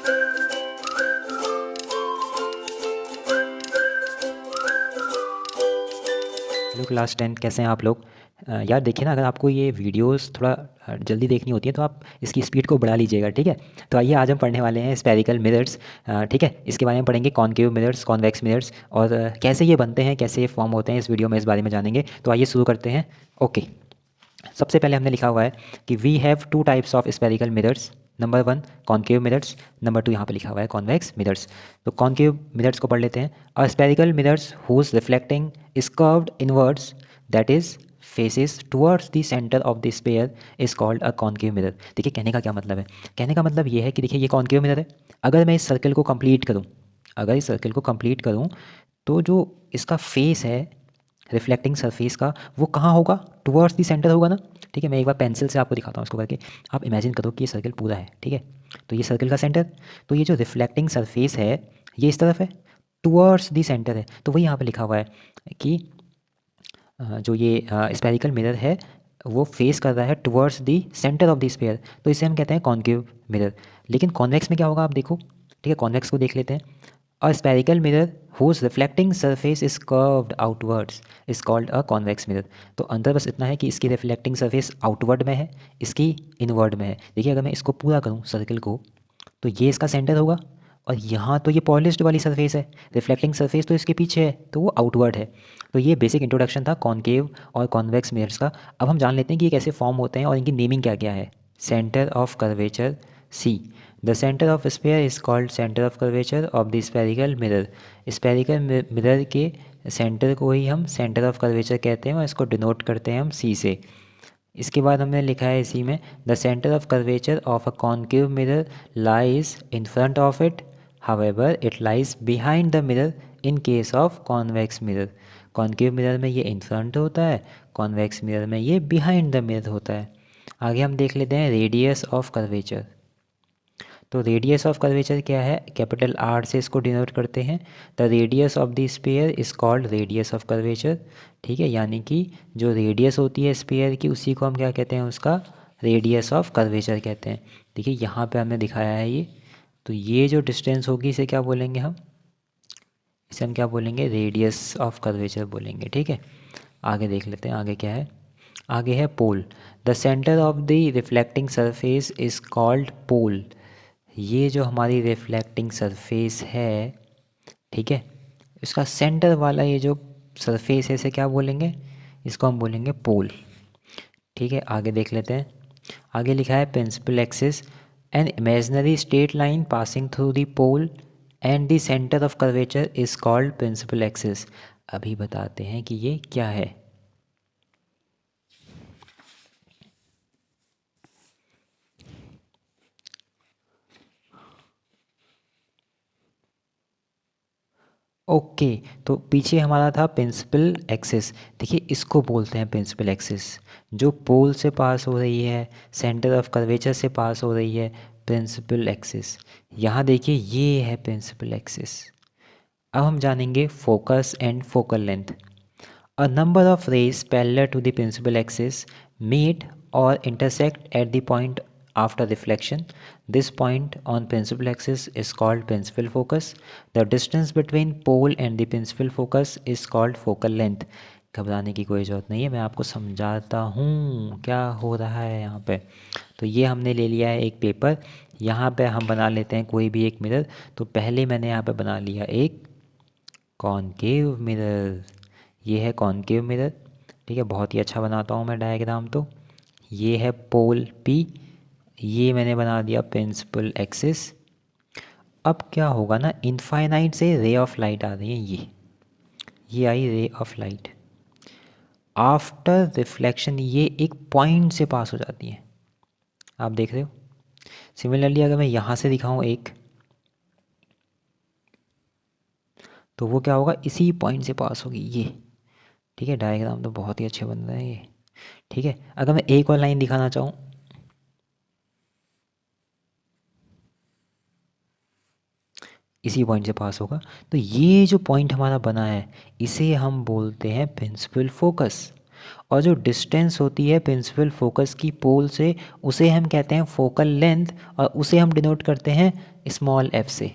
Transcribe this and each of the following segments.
Hello class 10, कैसे हैं आप लोग। यार देखिए ना, अगर आपको ये वीडियोस थोड़ा जल्दी देखनी होती है तो आप इसकी स्पीड को बढ़ा लीजिएगा, ठीक है। तो आइए आज हम पढ़ने वाले हैं स्फेरिकल मिरर्स, ठीक है। इसके बारे में पढ़ेंगे, कॉनकेव मिरर्स, कॉन्वेक्स मिरर्स, और कैसे ये बनते हैं, कैसे ये फॉर्म होते हैं, इस वीडियो में इस बारे में जानेंगे। तो आइए शुरू करते हैं। ओके, सबसे पहले हमने लिखा हुआ है कि we have two types of spherical mirrors. Number 1 concave mirrors, number 2 यहाँ पे लिखा हुआ है कॉन्वेक्स मिरर्स। तो कॉनकेव मिरर्स को पढ़ लेते हैं। A spherical mirrors whose reflecting is curved inwards, that is faces towards the centre of the sphere is called a concave mirror. देखिए कहने का क्या मतलब है। कहने का मतलब ये है कि देखिए ये कॉनकेव मिरर है। अगर मैं इस सर्कल को कंप्लीट करूँ, अगर इस सर्कल को कंप्लीट करूँ तो जो इसका फेस है रिफ्लेक्टिंग सरफेस का, वो कहाँ होगा, टुवर्ड्स दी सेंटर होगा ना। ठीक है, मैं एक बार पेंसिल से आपको दिखाता हूँ इसको करके। आप इमेजिन करो कि ये सर्कल पूरा है, ठीक है। तो ये सर्कल का सेंटर, तो ये जो रिफ्लेक्टिंग सरफेस है ये इस तरफ है, टुवर्ड्स दी सेंटर है। तो वही यहाँ पे लिखा हुआ है कि जो ये स्पेरिकल मिरर है वो फेस कर रहा है towards the centre of the sphere, तो इसे हम कहते हैं कॉनकेव मिरर। लेकिन कॉन्वेक्स में क्या होगा आप देखो, ठीक है। कॉन्वेक्स को देख लेते हैं। A spherical mirror whose reflecting surface is curved outwards is called a convex mirror। तो अंतर बस इतना है कि इसकी रिफ्लेक्टिंग सरफेस आउटवर्ड में है, इसकी इनवर्ड में है। देखिए अगर मैं इसको पूरा करूँ सर्कल को, तो ये इसका सेंटर होगा, और यहाँ तो ये पॉलिश्ड वाली सरफेस है, रिफ्लेक्टिंग सरफेस तो इसके पीछे है, तो वो आउटवर्ड है। तो ये बेसिक इंट्रोडक्शन था कॉनकेव और कॉन्वेक्स मिरर्स का। अब हम जान लेते हैं कि ये कैसे फॉर्म होते हैं और इनकी नेमिंग क्या क्या है। Centre of curvature C, the centre of sphere is called centre of curvature of the spherical mirror. Spherical mirror के सेंटर को ही हम सेंटर ऑफ कर्वेचर कहते हैं और इसको डिनोट करते हैं हम सी से। इसके बाद हमने लिखा है इसी में, the centre of curvature of a concave mirror lies in front of it, however it lies behind the mirror in case of convex mirror. Concave mirror में ये इन फ्रंट होता है, कॉन्वेक्स मिरर में ये बिहाइंड द मिरर होता है। आगे हम देख लेते हैं रेडियस ऑफ कर्वेचर। तो रेडियस ऑफ कर्वेचर क्या है, कैपिटल आर से इसको डिनोट करते हैं। The radius of the sphere is called radius of curvature. ठीक है, यानी कि जो रेडियस होती है स्फीयर की उसी को हम क्या कहते हैं, उसका रेडियस ऑफ कर्वेचर कहते हैं। देखिए यहाँ पे हमने दिखाया है ये, तो ये जो डिस्टेंस होगी इसे क्या बोलेंगे हम, इसे हम क्या बोलेंगे, रेडियस ऑफ कर्वेचर बोलेंगे। ठीक है, आगे देख लेते हैं आगे क्या है। आगे है pole. The centre of the reflecting surface is called pole. ये जो हमारी रिफ्लेक्टिंग सरफेस है, ठीक है, इसका सेंटर वाला ये जो सरफेस है इसे क्या बोलेंगे, इसको हम बोलेंगे पोल। ठीक है, आगे देख लेते हैं। आगे लिखा है principal axis, an imaginary straight line passing through the pole and the centre of curvature is called principal axis. अभी बताते हैं कि ये क्या है। ओके, तो पीछे हमारा था प्रिंसिपल एक्सिस। देखिए इसको बोलते हैं प्रिंसिपल एक्सिस, जो पोल से पास हो रही है, सेंटर ऑफ कर्वेचर से पास हो रही है, प्रिंसिपल एक्सिस। यहाँ देखिए ये है प्रिंसिपल एक्सिस। अब हम जानेंगे focus and focal length. A number of rays parallel to the principal axis meet or intersect at the point after reflection. This point on principal axis is called principal focus. The distance between pole and the principal focus is called focal length. घबराने की कोई ज़रूरत नहीं है, मैं आपको समझाता हूँ क्या हो रहा है यहाँ पे। तो ये हमने ले लिया है एक पेपर, यहाँ पे हम बना लेते हैं कोई भी एक मिरर। तो पहले मैंने यहाँ पे बना लिया एक कॉनकेव मिरर, ये है कॉनकेव मिरर। ठीक है, बहुत ही अच्छा बनाता हूँ मैं डायग्राम। तो ये है पोल पी, ये मैंने बना दिया प्रिंसिपल एक्सिस। अब क्या होगा ना, इनफाइनाइट से रे ऑफ लाइट आ रही है, ये आई ray of light. After reflection ये एक पॉइंट से पास हो जाती है, आप देख रहे हो। सिमिलरली अगर मैं यहाँ से दिखाऊँ एक, तो वो क्या होगा, इसी पॉइंट से पास होगी ये। ठीक है, डायग्राम तो बहुत ही अच्छे बन रहे हैं ये। ठीक है, अगर मैं एक और लाइन दिखाना चाहूँ, इसी पॉइंट से पास होगा। तो ये जो पॉइंट हमारा बना है इसे हम बोलते हैं प्रिंसिपल फोकस। और जो डिस्टेंस होती है प्रिंसिपल फोकस की पोल से उसे हम कहते हैं फोकल लेंथ, और उसे हम डिनोट करते हैं स्मॉल f से।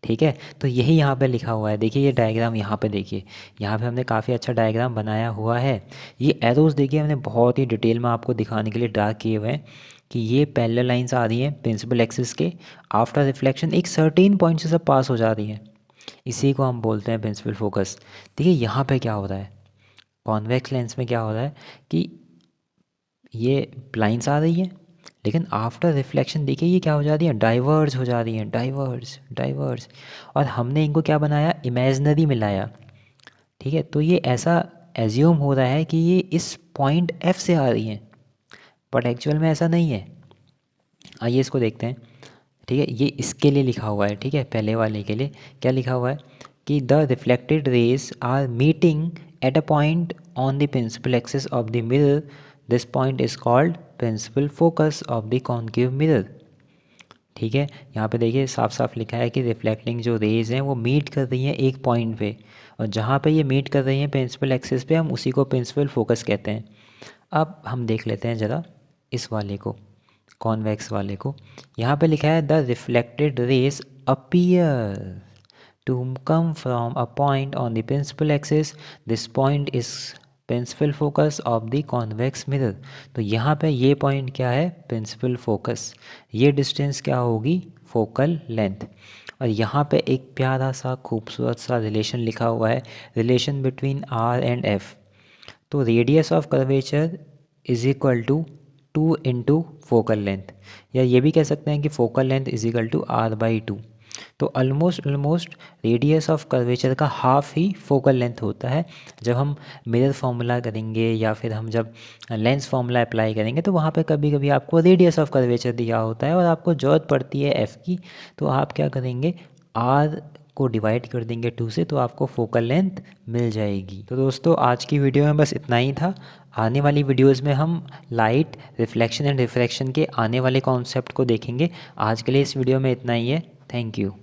ठीक है, तो यही यहाँ पे लिखा हुआ है। देखिए ये डायग्राम यहाँ पे देखिए, यहाँ पे हमने काफ़ी अच्छा डायग्राम बनाया हुआ है। ये एरोस देखिए हमने बहुत ही डिटेल में आपको दिखाने के लिए ड्रा किए हुए हैं कि ये पैरेलल लाइंस आ रही हैं प्रिंसिपल एक्सिस के, आफ्टर रिफ्लेक्शन एक सर्टेन पॉइंट से सब पास हो जा रही हैं, इसी को हम बोलते हैं प्रिंसिपल फोकस। देखिए यहाँ पे क्या हो रहा है, कॉन्वेक्स लेंस में क्या हो रहा है कि ये लाइंस आ रही है, लेकिन आफ्टर रिफ्लेक्शन देखिए ये क्या हो जाती है, डाइवर्ज हो जा रही हैं, डाइवर्ज डाइवर्ज, और हमने इनको क्या बनाया, इमेजनरी मिलाया। ठीक है, तो ये ऐसा एज्यूम हो रहा है कि ये इस पॉइंट एफ से आ रही हैं, बट एक्चुअल में ऐसा नहीं है। आइए इसको देखते हैं। ठीक है, ये इसके लिए लिखा हुआ है। ठीक है, पहले वाले के लिए क्या लिखा हुआ है कि the reflected rays are meeting at a point on the principal axis of the mirror, this point is called principal focus of the concave mirror. ठीक है, यहाँ पे देखिए साफ साफ लिखा है कि रिफ्लेक्टिंग जो रेज हैं वो मीट कर रही हैं एक पॉइंट पे, और जहाँ पे ये मीट कर रही हैं प्रिंसिपल एक्सिस पे, हम उसी को प्रिंसिपल फोकस कहते हैं। अब हम देख लेते हैं ज़रा इस वाले को, कॉन्वेक्स वाले को। यहाँ पे लिखा है the reflected rays appear to come from a point on the principal axis, this point is principal focus of the convex mirror. तो यहाँ पे ये पॉइंट क्या है, प्रिंसिपल फोकस, ये डिस्टेंस क्या होगी, फोकल लेंथ। और यहाँ पे एक प्यारा सा खूबसूरत सा रिलेशन लिखा हुआ है, relation between R and F. तो radius of curvature is equal to 2 into focal length, या ये भी कह सकते हैं कि focal length is equal to r/2। तो ऑलमोस्ट रेडियस ऑफ कर्वेचर का हाफ ही फोकल लेंथ होता है। जब हम मिरर फार्मूला करेंगे या फिर हम जब लेंस फार्मूला अप्लाई करेंगे तो वहाँ पे कभी कभी आपको रेडियस ऑफ कर्वेचर दिया होता है और आपको ज़रूरत पड़ती है एफ़ की, तो आप क्या करेंगे, आर को डिवाइड कर देंगे 2 से, तो आपको फोकल लेंथ मिल जाएगी। तो दोस्तों आज की वीडियो में बस इतना ही था। आने वाली वीडियोस में हम लाइट, रिफ्लेक्शन एंड रिफ्रैक्शन के आने वाले कॉन्सेप्ट को देखेंगे। आज के लिए इस वीडियो में इतना ही है। Thank you.